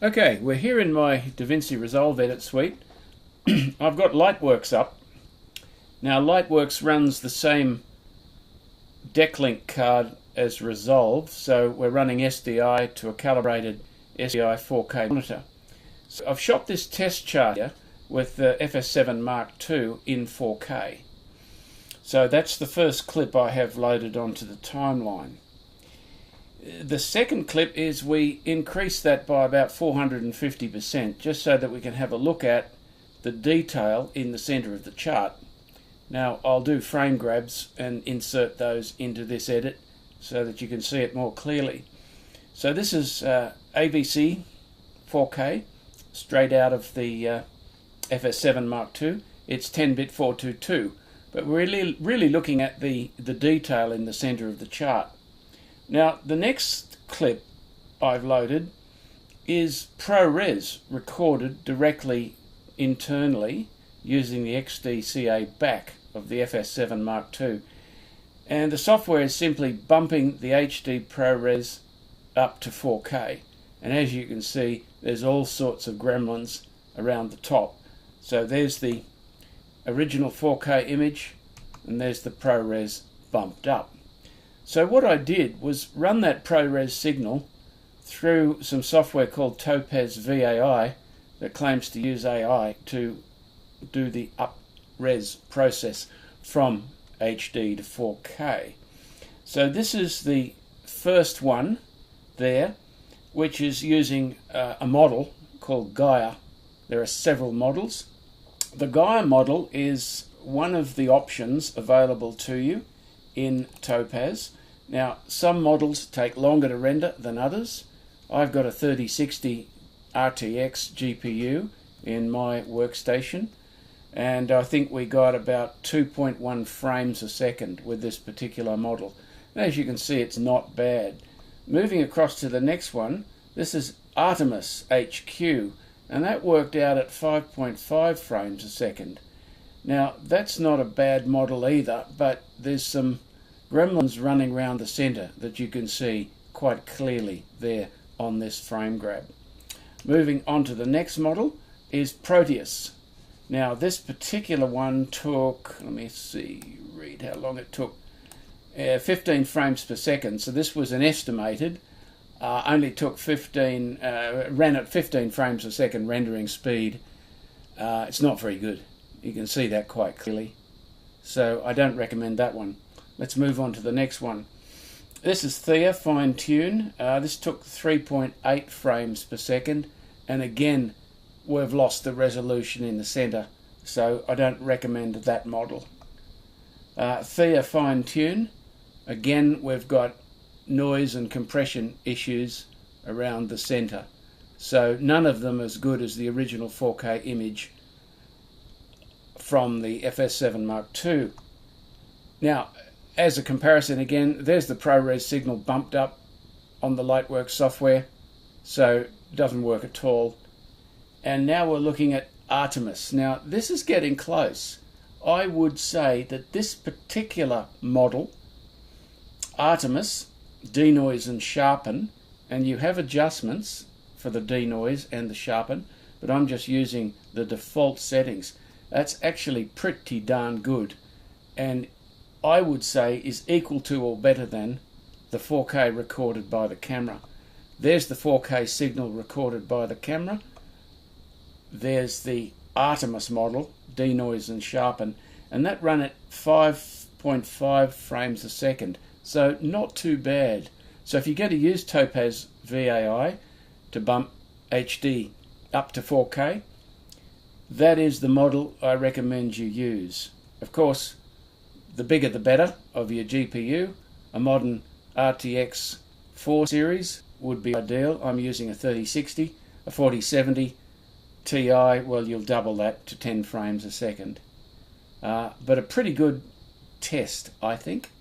Okay, we're here in my DaVinci Resolve edit suite. I've got Lightworks up. Now Lightworks runs the same Decklink card as Resolve, so we're running SDI to a calibrated SDI 4K monitor. So I've shot this test chart here with the FS7 II in 4K. So that's the first clip I have loaded onto the timeline. The second clip is we increase that by about 450% just so that we can have a look at the detail in the center of the chart. Now I'll do frame grabs and insert those into this edit so that you can see it more clearly. So this is AVC 4K straight out of the FS7 II. It's 10-bit 422, but we're really looking at the detail in the center of the chart. Now, the next clip I've loaded is ProRes recorded directly internally using the XDCA back of the FS7 II. And the software is simply bumping the HD ProRes up to 4K. And as you can see, there's all sorts of gremlins around the top. So there's the original 4K image, and there's the ProRes bumped up. So what I did was run that ProRes signal through some software called Topaz VAI that claims to use AI to do the up-res process from HD to 4K. So this is the first one there, which is using a model called Gaia. There are several models. The Gaia model is one of the options available to you in Topaz. Now, some models take longer to render than others. I've got a 3060 RTX GPU in my workstation, and I think we got about 2.1 frames a second with this particular model. And as you can see, it's not bad. Moving across to the next one, this is Artmus HQ, and that worked out at 5.5 frames a second. Now, that's not a bad model either, but there's some gremlins running around the center that you can see quite clearly there on this frame grab. Moving on to the next model is Prometheus. Now this particular one took, let me see, read how long it took, 15 frames per second. So this was an estimated, only took 15, ran at 15 frames a second rendering speed. It's not very good. You can see that quite clearly. So I don't recommend that one. Let's move on to the next one. This is Thea FineTune. This took 3.8 frames per second, and again we've lost the resolution in the center, so I don't recommend that model. Thea FineTune, again we've got noise and compression issues around the center, so none of them as good as the original 4K image from the FS7 II. Now, as a comparison again, there's the ProRes signal bumped up on the Lightworks software, so it doesn't work at all. And now we're looking at Artmus. Now this is getting close. I would say that this particular model, Artmus, denoise and sharpen, and you have adjustments for the denoise and the sharpen, but I'm just using the default settings. That's actually pretty darn good, and I would say is equal to or better than the 4K recorded by the camera. There's the 4K signal recorded by the camera. There's the Artmus model, denoise and sharpen, and that run at 5.5 frames a second. So not too bad. So if you're going to use Topaz VAI to bump HD up to 4K, that is the model I recommend you use. Of course, the bigger the better of your GPU. A modern RTX 4 series would be ideal. I'm using a 3060, a 4070 Ti, well you'll double that to 10 frames a second. But a pretty good test, I think.